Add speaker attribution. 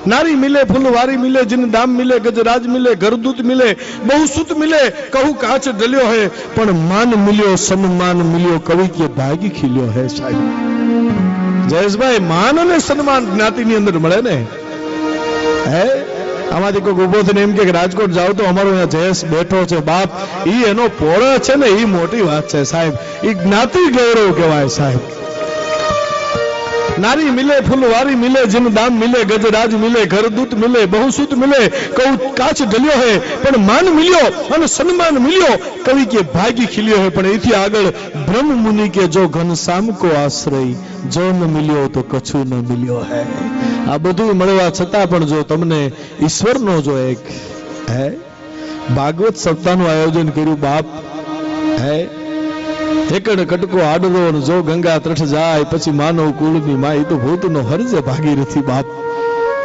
Speaker 1: नारी मिले फुलवारी मिले जिन दाम मिले गजराज मिले घरदूत मिले बहुसुत मिले कहू कांच डलियो है पण मान मिलियो सम्मान मिलियो कवि के भागी खिलियो है साहिब जयेशभाई मान અને સન્માન જ્ઞાતિની અંદર મળે ને હે આમાંથી કોઈ ઉભો થઈને એમ કે રાજકોટ જાવ તો અમારો અહીંયા જયેશ બેઠો છે બાપ ઈ એનો પોળો છે ને ઈ મોટી વાત છે સાહેબ ઈ જ્ઞાતિ ગૌરવ કહેવાય સાહેબ नारी मिले फुलवारी मिले जिन दाम मिले गजराज मिले घरदूत मिले बहुसुत मिले कहू काच डलियो है पण मान मिलियो અને સન્માન મિલ્યો કવિ કે ભાગી ખીલ્યો है પણ એથી આગળ બ્રહ્મ મુનિ કે જો ઘનશ્યામ કો આશ્રય જો ન મિલ્યો તો કછુ ન મિલ્યો है આ બધું મળવા છતાં પણ જો તમને ઈશ્વરનો જો એક હે ભાગવત સપ્તાહનું આયોજન કર્યું બાપ હે એકડ કટકો આડરો જો ગંગા તરફ જાય પછી માનવ કુળની માં એ તો ભૂતનો હરજ ભાગીરથી બાપ